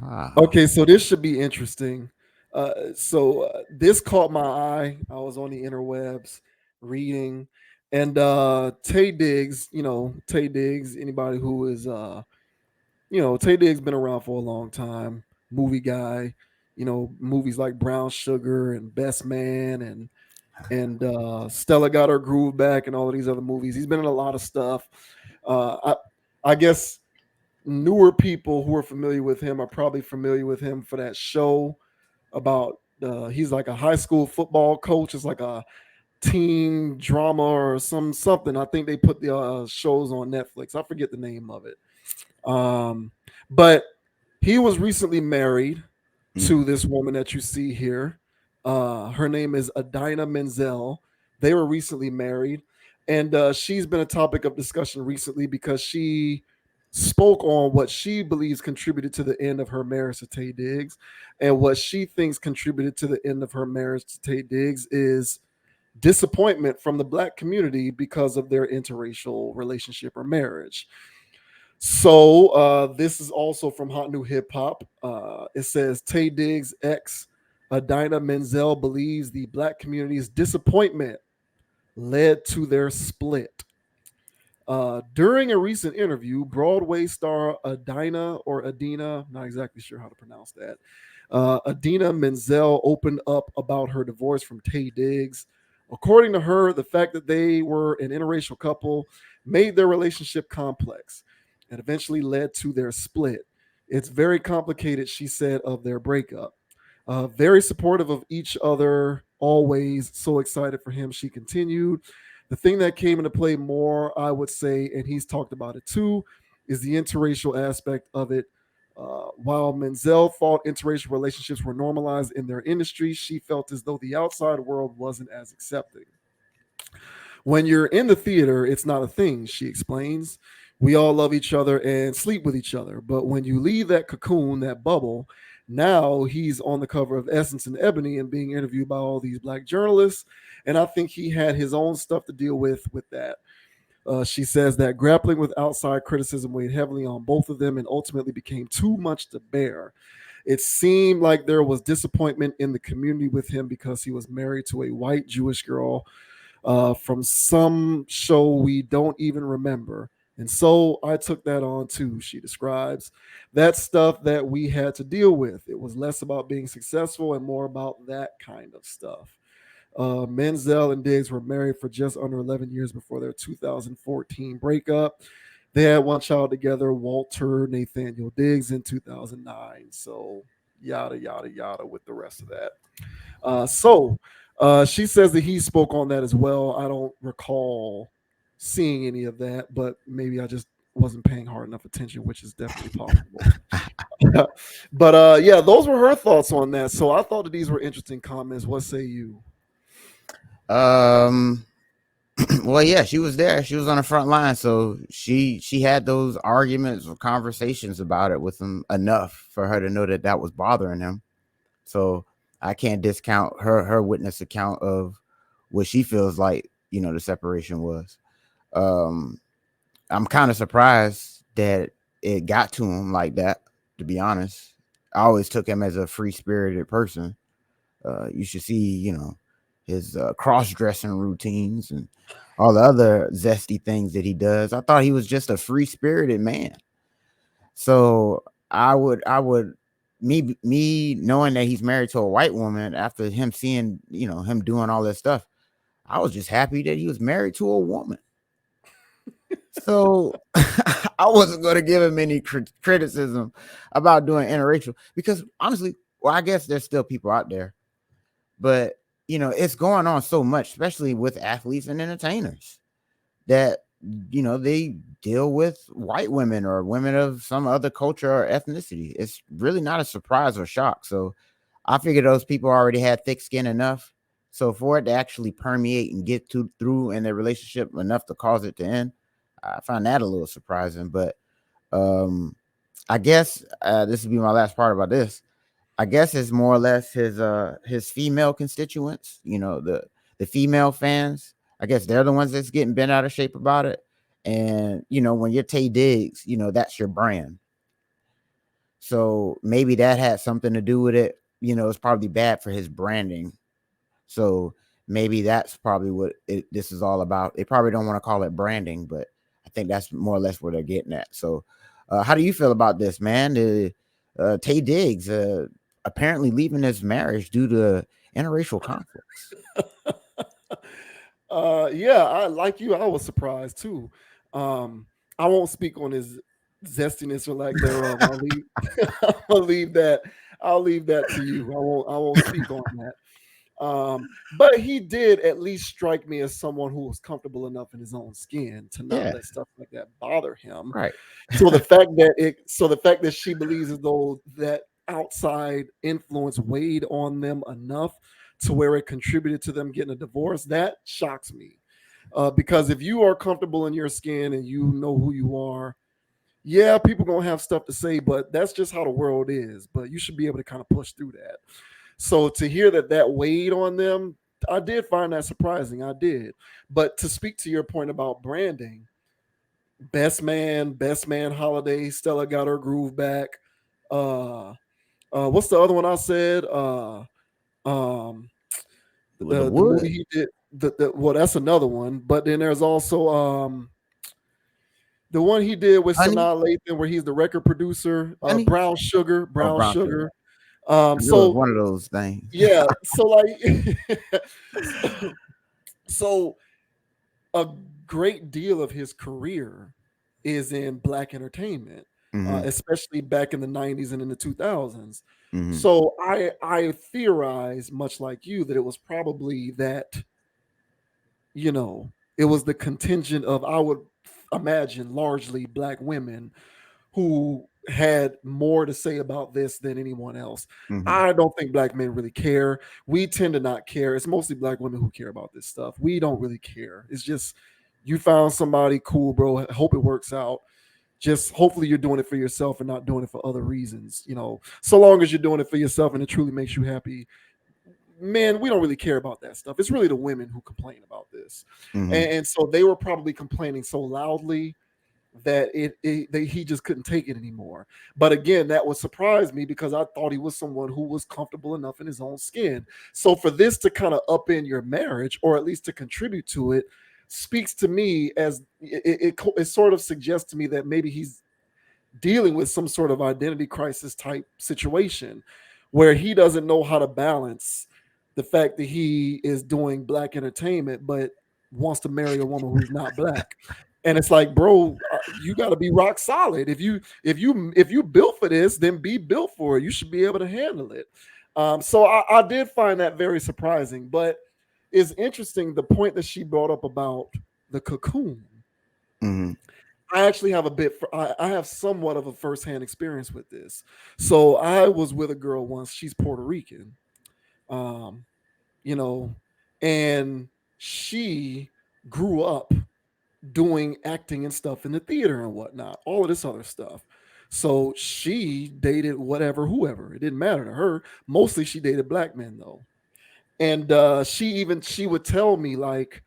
Ah. Okay, so this should be interesting. This caught my eye. I was on the interwebs reading, and Tay Diggs, Tay Diggs, anybody who is Tay Diggs been around for a long time, movie guy, movies like Brown Sugar and Best Man and Stella Got Her Groove Back and all of these other movies. He's been in a lot of stuff. I guess newer people who are familiar with him are probably familiar with him for that show about he's like a high school football coach. It's like a teen drama or something. I think they put the shows on Netflix. I forget the name of it. Um, but he was recently married Mm. to this woman that you see here. Her name is Adina Menzel. They were recently married, and she's been a topic of discussion recently because she spoke on what she believes contributed to the end of her marriage to Taye Diggs, and what she thinks contributed to the end of her marriage to Taye Diggs is disappointment from the black community because of their interracial relationship or marriage. So this is also from Hot New Hip Hop. It says Tay Diggs' ex Adina Menzel believes the black community's disappointment led to their split. During a recent interview, Broadway star Adina, not exactly sure how to pronounce that. Adina Menzel opened up about her divorce from Tay Diggs. According to her, the fact that they were an interracial couple made their relationship complex and eventually led to their split. It's very complicated, she said, of their breakup. Very supportive of each other, always so excited for him, she continued. The thing that came into play more, I would say, and he's talked about it too, is the interracial aspect of it. While Menzel thought interracial relationships were normalized in their industry, she felt as though the outside world wasn't as accepting. When you're in the theater, it's not a thing, she explains. We all love each other and sleep with each other. But when you leave that cocoon, that bubble, now he's on the cover of Essence and Ebony and being interviewed by all these black journalists. And I think he had his own stuff to deal with that. She says that grappling with outside criticism weighed heavily on both of them and ultimately became too much to bear. It seemed like there was disappointment in the community with him because he was married to a white Jewish girl from some show we don't even remember. And so I took that on too, she describes. That stuff that we had to deal with. It was less about being successful and more about that kind of stuff. Menzel and Diggs were married for just under 11 years before their 2014 breakup. They had one child together, Walter Nathaniel Diggs, in 2009. So, yada, yada, yada, with the rest of that. She says that he spoke on that as well. I don't recall seeing any of that, but maybe I just wasn't paying hard enough attention, which is definitely possible. But yeah, those were her thoughts on that. So I thought that these were interesting comments. What say you? Um. Well, yeah, she was there. She was on the front line, so she had those arguments or conversations about it with him enough for her to know that that was bothering him. So I can't discount her witness account of what she feels like the separation was. Um, I'm kind of surprised that it got to him like that. To be honest, I always took him as a free spirited person. You should see, his cross dressing routines and all the other zesty things that he does. I thought he was just a free spirited man. So I would, me knowing that he's married to a white woman after him seeing, him doing all this stuff, I was just happy that he was married to a woman. So I wasn't going to give him any criticism about doing interracial because honestly, well, I guess there's still people out there, but it's going on so much, especially with athletes and entertainers, that they deal with white women or women of some other culture or ethnicity. It's really not a surprise or shock. So I figure those people already had thick skin enough. So for it to actually permeate and get through in their relationship enough to cause it to end, I find that a little surprising. But um, I guess this will be my last part about this. I guess it's more or less his female constituents, the female fans. I guess they're the ones that's getting bent out of shape about it. And when you're Tay Diggs, that's your brand. So maybe that had something to do with it. It's probably bad for his branding. So maybe that's probably what this is all about. They probably don't want to call it branding, but I think that's more or less what they're getting at. So, how do you feel about this, man? Tay Diggs apparently leaving his marriage due to interracial conflicts. Yeah, I like you. I was surprised too. Um, I won't speak on his zestiness or lack thereof. I'll leave. I'll leave that. I'll leave that to you. I won't. I won't speak on that. But he did at least strike me as someone who was comfortable enough in his own skin to not Yeah, let stuff like that bother him. right. So the fact that she believes as though that outside influence weighed on them enough to where it contributed to them getting a divorce, that shocks me. Because if you are comfortable in your skin and you know who you are, yeah, people gonna have stuff to say, but that's just how the world is. But you should be able to kind of push through that. So to hear that that weighed on them, I did find that surprising. I did. But to speak to your point about branding, best man holiday, Stella got her groove back. Uh what's the other one I said? Um The the movie wood, he did well, that's another one. But then there's also the one he did with honey, Sanaa Lathan where he's the record producer, honey, Brown Sugar, or Brown brown sugar. Sugar. I know it's So one of those things. yeah, so like so a great deal of his career is in black entertainment, Hmm. especially back in the 90s and in the 2000s. Hmm. So I theorize, much like you, that it was probably that, it was the contingent of, I would imagine, largely black women who had more to say about this than anyone else. Hmm. I don't think black men really care. We tend to not care. It's mostly black women who care about this stuff. We don't really care. It's just you found somebody cool, bro. Hope it works out. Just hopefully you're doing it for yourself and not doing it for other reasons. So long as you're doing it for yourself and it truly makes you happy, man, we don't really care about that stuff. It's really the women who complain about this. Hmm. And so they were probably complaining so loudly that he just couldn't take it anymore. But again, that would surprise me because I thought he was someone who was comfortable enough in his own skin. So for this to kind of upend your marriage, or at least to contribute to it, speaks to me as it sort of suggests to me that maybe he's dealing with some sort of identity crisis type situation where he doesn't know how to balance the fact that he is doing black entertainment but wants to marry a woman who's not black. And it's like, bro, you got to be rock solid. If you built for this, then be built for it. You should be able to handle it. So I did find that very surprising. But it's interesting the point that she brought up about the cocoon. Hmm. I actually have I have somewhat of a firsthand experience with this. So I was with a girl once. She's Puerto Rican, um, you know, and she grew up doing acting and stuff in the theater and whatnot, all of this other stuff. So she dated whatever, whoever. It didn't matter to her. Mostly she dated black men though. And she would tell me like,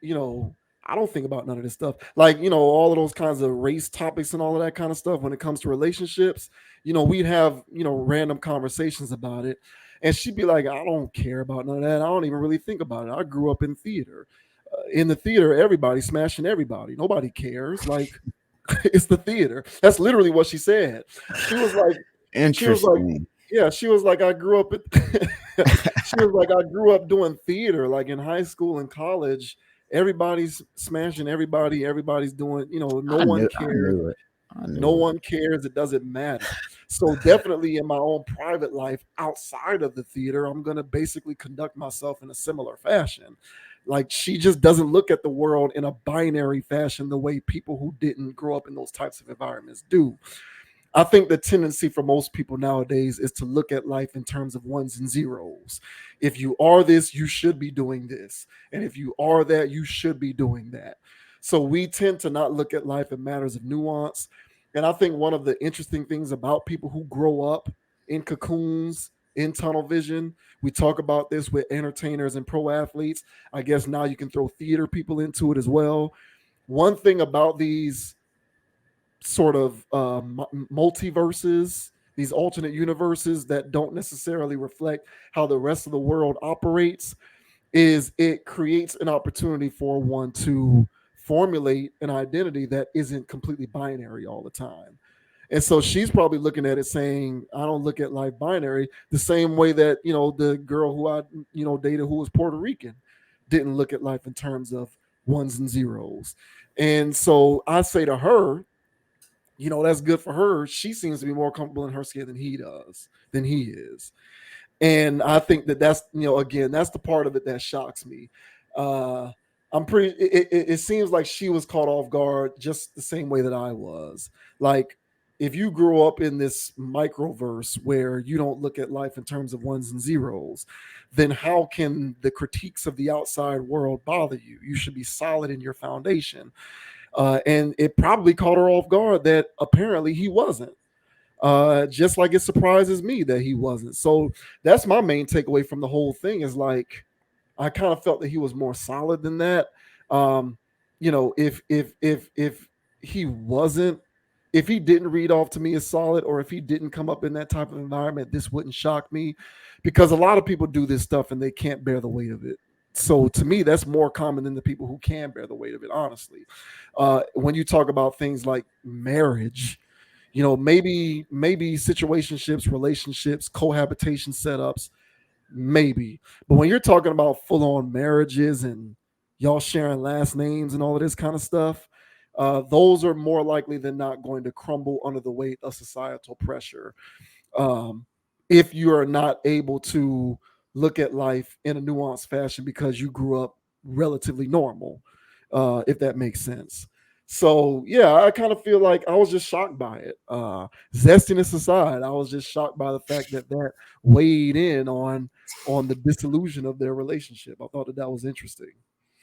you know, I don't think about none of this stuff. Like, all of those kinds of race topics and all of that kind of stuff when it comes to relationships, we'd have, random conversations about it. And she'd be like, I don't care about none of that. I don't even really think about it. I grew up in theater. In the theater, everybody's smashing everybody. Nobody cares. Like, it's the theater. That's literally what she said. She was like, she was like, Interesting. yeah, she was like, I grew up she was like, I grew up doing theater, like in high school and college. Everybody's smashing everybody, everybody's doing, no I one knew. I cares. knew it. I No knew it. one cares. It doesn't matter. So definitely in my own private life outside of the theater, I'm gonna basically conduct myself in a similar fashion. Like she just doesn't look at the world in a binary fashion the way people who didn't grow up in those types of environments do. I think the tendency for most people nowadays is to look at life in terms of ones and zeros. If you are this, you should be doing this. And if you are that, you should be doing that. So we tend to not look at life in matters of nuance. And I think one of the interesting things about people who grow up in cocoons, in tunnel vision, we talk about this with entertainers and pro athletes. I guess now you can throw theater people into it as well. One thing about these sort of multiverses these alternate universes that don't necessarily reflect how the rest of the world operates, is it creates an opportunity for one to formulate an identity that isn't completely binary all the time. And so she's probably looking at it saying, I don't look at life binary the same way that, the girl who I, dated who was Puerto Rican didn't look at life in terms of ones and zeros. And so I say to her, that's good for her. She seems to be more comfortable in her skin than he is. And I think that that's, again, that's the part of it that shocks me. uh I'm pretty it seems like she was caught off guard just the same way that I was. Like, if you grew up in this microverse where you don't look at life in terms of ones and zeros, then how can the critiques of the outside world bother you? You should be solid in your foundation. And it probably caught her off guard that apparently he wasn't. Just like it surprises me that he wasn't. So that's my main takeaway from the whole thing, is like, I kind of felt that he was more solid than that. Um, if he wasn't, if he didn't read off to me as solid, or if he didn't come up in that type of environment, this wouldn't shock me, because a lot of people do this stuff and they can't bear the weight of it. So to me, that's more common than the people who can bear the weight of it. Honestly, when you talk about things like marriage, maybe situationships, relationships, cohabitation setups, maybe. But when you're talking about full on marriages and y'all sharing last names and all of this kind of stuff, those are more likely than not going to crumble under the weight of societal pressure. um, if you are not able to look at life in a nuanced fashion because you grew up relatively normal, if that makes sense. So yeah, I kind of feel like I was just shocked by it. Zestiness aside, I was just shocked by the fact that that weighed in on the disillusion of their relationship. I thought that that was interesting.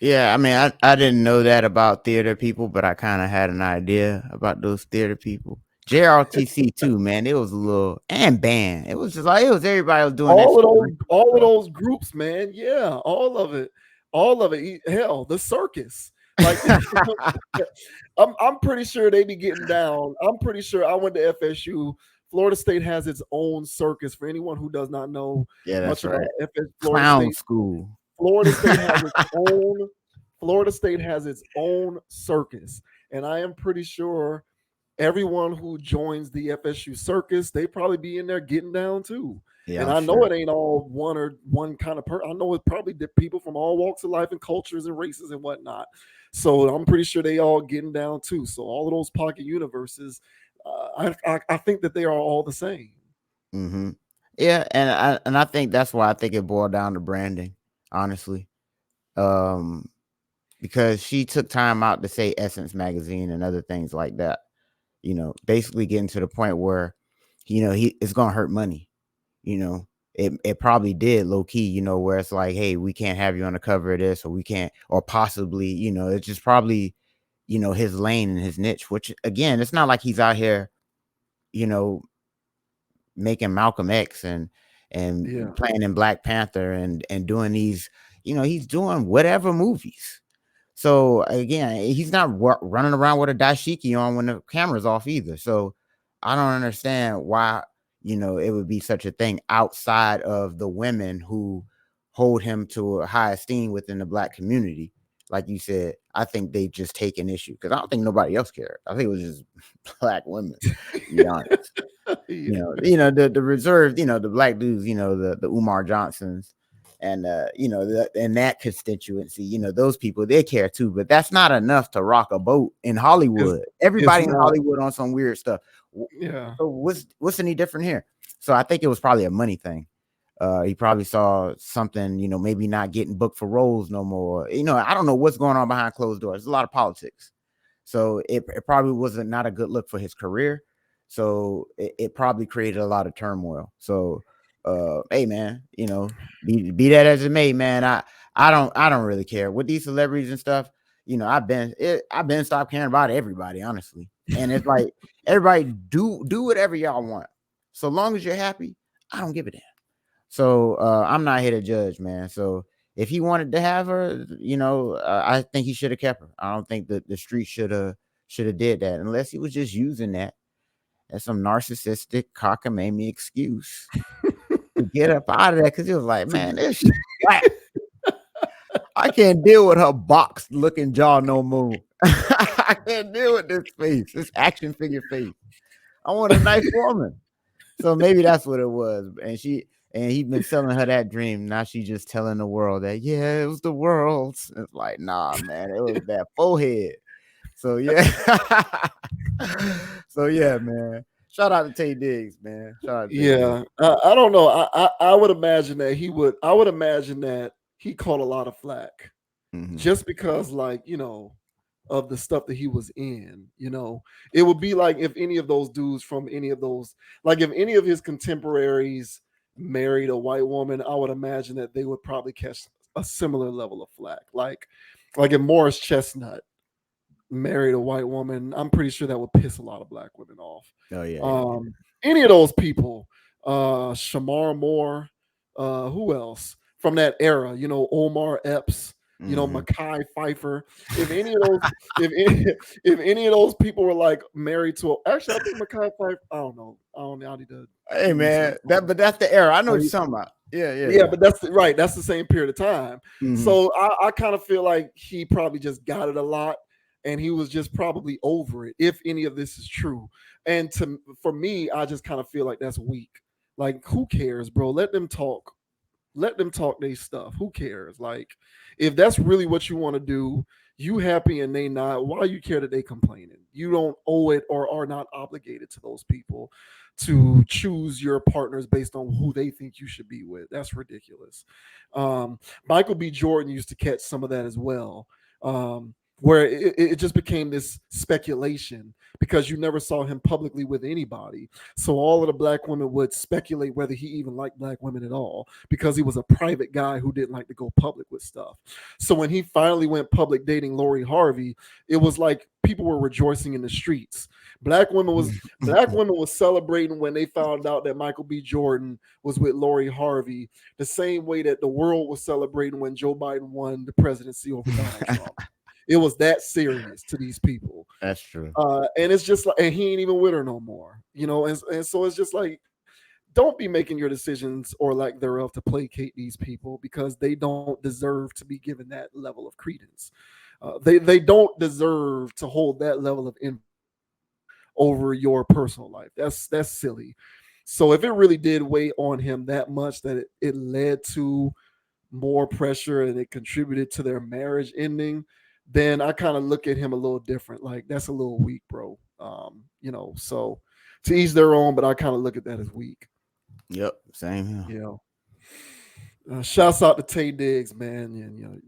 Yeah, I mean, I didn't know that about theater people, but I kind of had an idea about those theater people. JRTC too, man. It was a little and band. It was just like it was everybody was doing that all of shit. those all of those groups, man. Yeah, all of it. Hell, the circus. Like, I'm pretty sure they be getting down. I'm pretty sure I went to FSU. Florida State has its own circus. For anyone who does not know Yeah, much that's right. about Florida Clown State, school. Florida State has its own Florida State has its own circus, and I am pretty sure everyone who joins the FSU circus, they probably be in there getting down too. Yeah, And I'm I know sure. it ain't all one kind of person. I know it's probably people from all walks of life and cultures and races and whatnot. So I'm pretty sure they all getting down too. So all of those pocket universes, I think that they are all the same. Hmm. Yeah, and I think that's why I think it boiled down to branding, honestly. Um, because she took time out to say Essence magazine and other things like that. Basically getting to the point where, he it's gonna hurt money. You know, it probably did low key. Where it's like, hey, we can't have you on the cover of this, or we can't, or possibly, it's just probably, his lane and his niche. Which again, it's not like he's out here, you know, making Malcolm X and Yeah. playing in Black Panther and doing these. He's doing whatever movies. So again, he's not running around with a dashiki on when the camera's off either. So I don't understand why it would be such a thing outside of the women who hold him to a high esteem within the Black community. Like you said, I think they just take an issue because I don't think nobody else cared. I think it was just Black women, to be honest. Yeah. The reserved, the Black dudes, the Umar Johnsons, and and that constituency, those people, they care too, but that's not enough to rock a boat in It's Hollywood. it's Everybody in not. Hollywood on some weird stuff. Yeah. So what's any different here? So I think it was probably a money thing. He probably saw something, maybe not getting booked for roles no more. I don't know what's going on behind closed doors. There's a lot of politics. So it probably wasn't not a good look for his career. So it probably created a lot of turmoil. So hey man, be that as it may, man. I don't really care with these celebrities and stuff. I've been stopped caring about everybody, honestly. And it's like everybody do whatever y'all want. So long as you're happy, I don't give a damn. So I'm not here to judge, man. So if he wanted to have her, I think he should have kept her. I don't think that the street should have did that unless he was just using that. as some narcissistic cockamamie excuse to get up out of there because he was like, To man, this shit whack. I can't deal with her box looking jaw no more. I can't deal with this face, this action figure face. I want a nice woman. So maybe that's what it was. And he'd been selling her that dream. Now she just telling the world that, yeah, it was the world's. It's like, nah, man, it was that forehead. So yeah. So yeah, man. Shout out to Taye Diggs, man. Shout out to Taye Diggs. Yeah, I don't know. I would imagine that he would. I would imagine that he caught a lot of flack Hmm. just because, like, of the stuff that he was in. It would be like if any of those dudes from any of those, like if any of his contemporaries married a white woman, I would imagine that they would probably catch a similar level of flack. Like if Morris Chestnut married a white woman, I'm pretty sure that would piss a lot of black women off. Oh yeah, yeah, yeah. Any of those people, Shamar Moore, who else from that era? Omar Epps, Hmm. Mackay Pfeiffer. If any of those, if any, if any of those people were like married to, actually, I think Mackay Pfeiffer. I don't know. I don't know. I need to Hey do research man, on but that's the era. I know it. what you're talking about. Yeah, yeah, Yeah, yeah. but right. That's the same period of time. Hmm. So I kind of feel like he probably just got it a lot, and he was just probably over it. If any of this is true, and for me, I just kind of feel like that's weak. Like, who cares, bro? Let them talk. Let them talk their stuff. Who cares? Like, if that's really what you want to do, you happy and they not. Why you care that they complaining? You don't owe it or are not obligated to those people to choose your partners based on who they think you should be with. That's ridiculous. Michael B. Jordan used to catch some of that as well. Where it just became this speculation because you never saw him publicly with anybody. So all of the black women would speculate whether he even liked black women at all because he was a private guy who didn't like to go public with stuff. So when he finally went public dating Lori Harvey, it was like people were rejoicing in the streets. Black women was celebrating when they found out that Michael B. Jordan was with Lori Harvey, the same way that the world was celebrating when Joe Biden won the presidency over Donald Trump. It was that serious to these people. That's true. And it's just like, and he ain't even with her no more, and so it's just like, don't be making your decisions or lack thereof to placate these people because they don't deserve to be given that level of credence. They don't deserve to hold that level of influence over your personal life. That's silly. So if it really did weigh on him that much that it led to more pressure and it contributed to their marriage ending, then I kind of look at him a little different. Like, that's a little weak, bro. So to each their own, but I kind of look at that as weak. Yep, same here. You know, shouts out to Tay Diggs, man. And,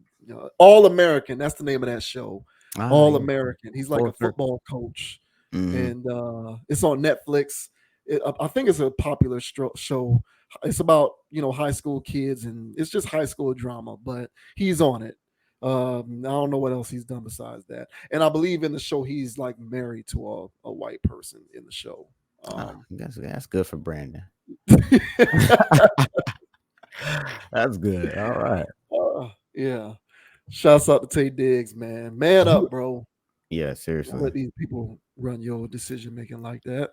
All American. That's the name of that show. Ah, All yeah. American. He's like Full a circle. football coach, Hmm. and it's on Netflix. I think it's a popular show. It's about high school kids, and it's just high school drama. But he's on it. I don't know what else he's done besides that. And I believe in the show he's like married to a white person in the show. Ah, that's good for Brandon. Uh, That's good. All right. yeah. Shouts out to Tay Diggs, man. Man up, bro. Yeah, Don't let seriously. these people run your decision making like that.